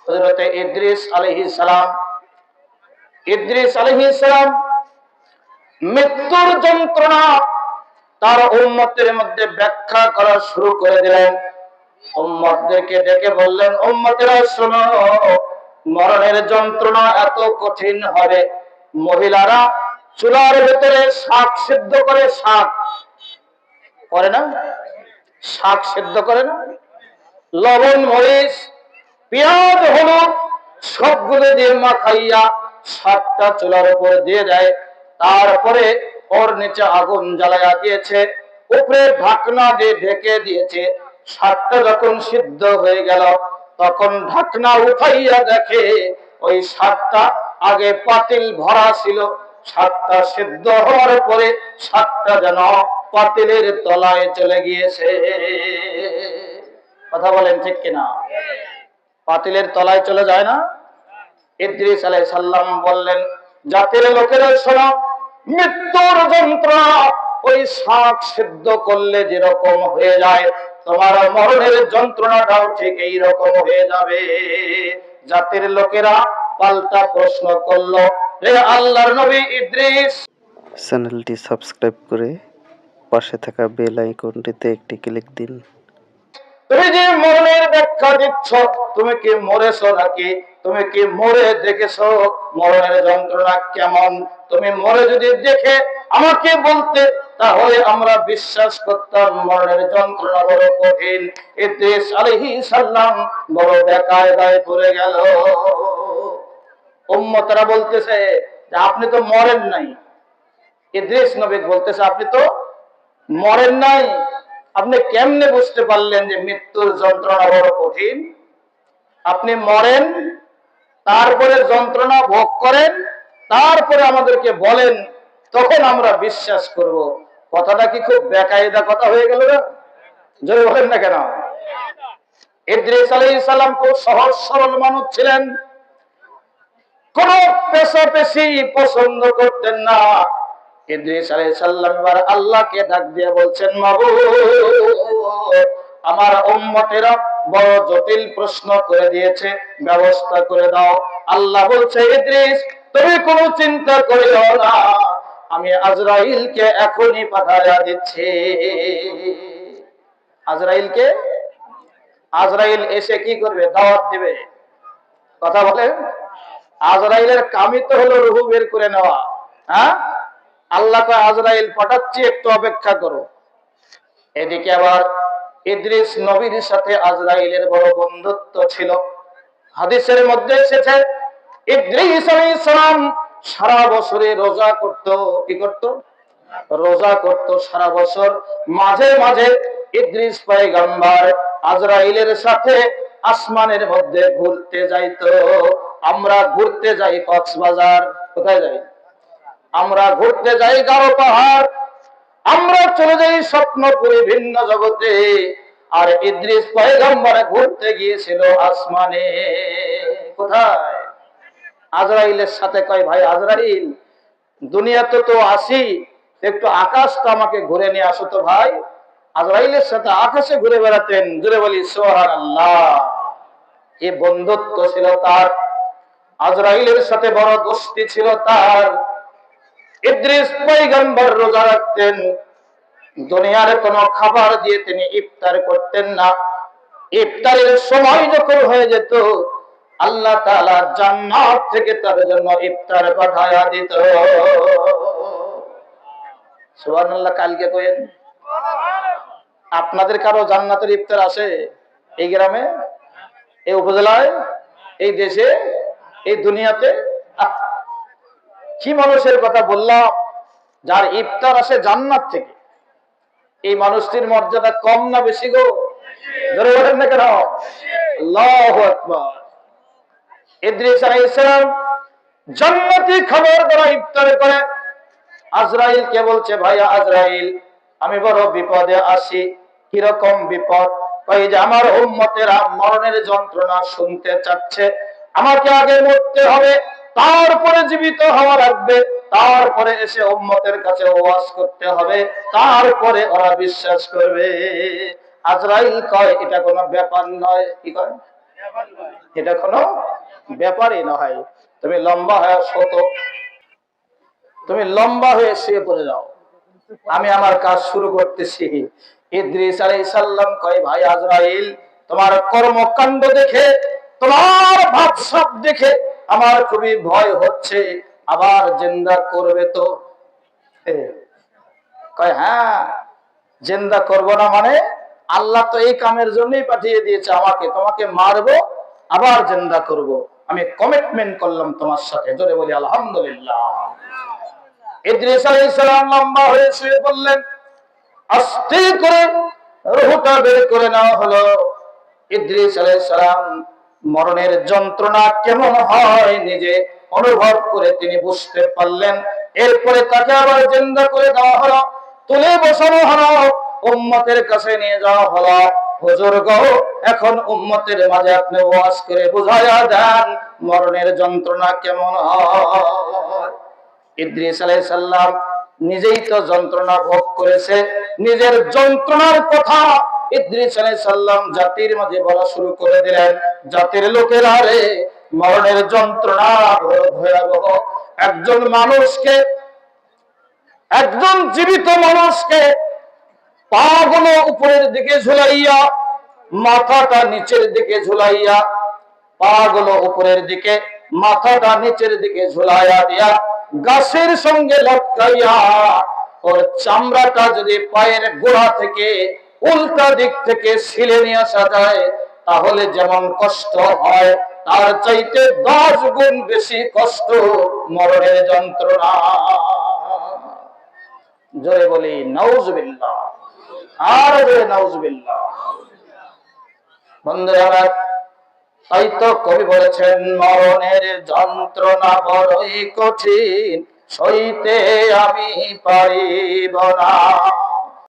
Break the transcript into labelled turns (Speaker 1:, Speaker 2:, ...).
Speaker 1: হযরত ইদ্রিস আলাইহিস সালাম, ইদ্রিস আলাইহিস সালাম মৃত্যুর যন্ত্রণা তার উম্মতের মধ্যে ব্যাখ্যা করা শুরু করে দিলেন। উম্মতদেরকে ডেকে বললেন, উম্মতেরা শোনো, মরণের যন্ত্রণা এত কঠিন হবে। মহিলারা চুলার ভেতরে শাক সিদ্ধ করে, শাক করে না, শাক সিদ্ধ করে না, লবণ মরিচ পেঁয়াজ হলুদ সবগুলো দিয়ে মাখাইয়া শাকটা চুলার উপর দিয়ে দেয়। তারপরে ওর নিচে আগুন জ্বালাইয়া দিয়েছে, উপরে ঢাকনা দিয়ে ঢেকে দিয়েছে। শাকটা যখন সিদ্ধ হয়ে গেল, তখন ঢাকনা উঠাইয়া দেখে ওই শাকটা আগে পাতিল ভরা ছিল। শাকটা সিদ্ধ হওয়ার পরে শাকটা যেন পাতিলের তলায় চলে গিয়েছে। কথা বলেন ঠিক কিনা? পাতিলের তলায় চলে যায় না? ইদ্রিস আলাইহিস সালাম বললেন, জাতির লোকেরা শোনো, মৃত্যুর যন্ত্রণা ওই শাক সিদ্ধ করলে যেরকম হয়ে যায়, তোমার মরণের যন্ত্রণাটাও ঠিক এই রকম হয়ে যাবে। জাতির লোকেরা পাল্টা প্রশ্ন করলো, হে আল্লাহর নবী ইদ্রিস,
Speaker 2: চ্যানেলটি সাবস্ক্রাইব করে পাশে থাকা বেল আইকনটিতে একটি ক্লিক দিন।
Speaker 1: তুমি যে মরণের ব্যাখ্যা দিচ্ছ, তুমি কি মরেছো নাকি? তুমি কি মরে দেখেছো মরণের যন্ত্রণা কেমন? তুমি মরে যদি দেখে আমাকে বলতে, তাহলে আমরা বিশ্বাস করতাম মরণের যন্ত্রণা বড় কঠিন। ইদ্রিস আলাইহিস সালাম বড় বেকায়দায় পড়ে গেল। উম্মতরা বলতেছে যে আপনি তো মরেন নাই। ইদ্রিস নবী বলতেছে আপনি তো মরেন নাই, আপনি কেমনে বুঝতে পারলেন যে মৃত্যুর যন্ত্রণা বড় কঠিন? আপনি মরেন, তারপরে যন্ত্রণা ভোগ করেন, তারপরে আমাদেরকে বলেন, তখন আমরা বিশ্বাস করব। কথাটা কি খুব বেকায়দা কথা হয়ে গেল না? জোরে বলেন না কেন? ইদ্রিস আলাইহিস সালাম খুব সহজ সরল মানুষ ছিলেন, কোন পেশাপেশি পছন্দ করতেন না। ইদ্রিস আলাইহিস সালাম এবার আল্লাহকে ডাক দিয়ে বলছেন, মাবুদ, আমার উম্মতেরা বড় জটিল প্রশ্ন করে দিয়েছে, ব্যবস্থা করে দাও। আল্লাহ বলছে, ইদ্রিস তুমি কোনো চিন্তা করিও না, আমি আজরাইলকে এখনই পাঠাইয়া দিচ্ছি। আজরাইলকে, আজরাইল এসে কি করবে? দাওয়াত দিবে। কথা বলেন, আজরাইলের কামই তো হলো রূহ বের করে নেওয়া। হ্যাঁ, আল্লাহ কয় আজরাইল পাঠাচ্ছি, একটু অপেক্ষা করো। এদিকে আবার ইদ্রিস নবীর সাথে আজরাইলের বড় বন্ধুত্ব ছিল। হাদিসের মধ্যে এসেছে, ইদ্রিস আলাইহিস সালাম সারা বছরে রোজা করত। কি করত? রোজা করত সারা বছর। মাঝে মাঝে ইদ্রিস পয়গম্বর আজরাইলের সাথে আসমানের মধ্যে ঘুরতে যাইতো। আমরা ঘুরতে যাই কক্সবাজার, কোথায় যাই? আমরা ঘুরতে যাই গারো পাহাড়, আমরা চলে যাই স্বপ্নপুরী ভিন্ন জগতে। আর ইদ্রিস পয়গম্বর ঘুরতে গিয়েছিল আসমানে। কোথায়? আজরাইলের সাথে। কয়, ভাই আজরাইল, দুনিয়াতে তো আসি, একটু আকাশটা আমাকে ঘুরে নিয়ে আসো তো ভাই। আজরাইলের সাথে আকাশে ঘুরে বেড়াতেন। জুড়ে বলি সুবহানাল্লাহ। এই বন্ধুত্ব ছিল তার, আজরাইলের সাথে বড় দোস্তি ছিল তার। ইদ্রিস পয়গম্বর রোজা রাখতেন, দুনিয়ার কোনো খাবার দিয়ে তিনি ইফতার করতেন না। ইফতারের সময় যখন হয়ে যেত, আল্লাহ তাআলা জান্নাত থেকে তার জন্য ইফতার পাঠায়া দিত। সুবহানাল্লাহ। কালকে কইেন, আপনাদের কারো জান্নাতের ইফতার আসে? এই গ্রামে, এই উপজেলায়, এই দেশে, এই দুনিয়াতে? কি মানুষের কথা বললাম, যার ইফতার আসে জান্নাত থেকে। এই মানুষটির মর্যাদা কম না বেশি গো? জোরে বলেন না কেন? আল্লাহু আকবার। ইদ্রিস আলাইহিস সালাম জান্নাতি খাবার দ্বারা ইফতার করে। আজরাইল কে বলছে, ভাইয়া আজরাইল, আমি বড় বিপদে আছি। কিরকম বিপদ? ওই যে আমার উম্মতেরা মরণের যন্ত্রণা শুনতে চাচ্ছে, আমাকে আগে মরতে হবে, তারপরে জীবিত হওয়া লাগবে, তারপরে এসে উম্মতের কাছে ওয়াজ করতে হবে, তারপরে ওরা বিশ্বাস করবে। আজরাইল কয়, এটা কোনো ব্যাপার নয়। কি কয়? এটা কোনো ব্যাপারই নয়। তুমি লম্বা হয়ে শত, তুমি লম্বা হয়ে শুয়ে পড়ে যাও, আমি আমার কাজ শুরু করতেছি। ইদ্রিস আলাইহিস সালাম কয়, ভাই আজরাইল, তোমার কর্মকাণ্ড দেখে, তোমার ভাবসাব দেখে আমার খুবই ভয় হচ্ছে, আবার জিন্দা করবে তো? কয়, হ্যাঁ, জিন্দা করব না মানে? আল্লাহ তো এই কামের জন্যই পাঠিয়ে দিয়েছে আমাকে, তোমাকে মারবো আবার জিন্দা করব। আমি কমিটমেন্ট করলাম তোমার সাথে। জোরে বলি আলহামদুলিল্লাহ। ইদ্রিস আলাইহিস সালাম লম্বা হয়ে শুয়ে পড়লেন। আস্তে করে রূহটা বের করে নেওয়া হলো। ইদ্রিস আলাইহিস সালাম মরণের যন্ত্রণা কেমন হয় নিজে অনুভব করে তিনি বুঝতে পারলেন। এরপরে তাকে আবার জিন্দা করে দেওয়া হলো, তুলে বসানো হলো, উম্মতের কাছে নিয়ে যাওয়া হলো। হুজুর গো, এখন উম্মতের মাঝে আপনি ওয়াজ করে বুঝায়া দেন মরণের যন্ত্রণা কেমন হয়। ইদ্রিস আলাইহিস সালাম নিজেই তো যন্ত্রণা ভোগ করেছে, নিজের যন্ত্রণার কথা ইদ্রিস আলাইহিস সালাম জাতির মাঝে বলা শুরু করে দিলেন। জাতির লোকেরা রে, মরণের যন্ত্রণা ভয়াবহ। একজন মানুষকে, একজন জীবিত মানুষকে পাগুলো উপরের দিকে ঝুলাইয়া, মাথাটা নিচের দিকে ঝুলাইয়া, পাগুলো উপরের দিকে, মাথাটা নিচের দিকে ঝুলাইয়া দিয়া গাছের সঙ্গে লটকাইয়া, ওর চামড়াটা যদি পায়ের গোড়া থেকে উল্টা দিক থেকে ছিলে নিয়ে আসা যায়, তাহলে যেমন কষ্ট হয়, তার চাইতে 10 গুণ বেশি কষ্ট মরণের যন্ত্রণা। জোরে বলি নাউজুবিল্লাহ, আর জোরে নাউজুবিল্লাহ। বন্ধুরা, তাই তো কবি বলেছেন, মরণের যন্ত্রণা বড়ই কঠিন, সইতে আমি পারিব না।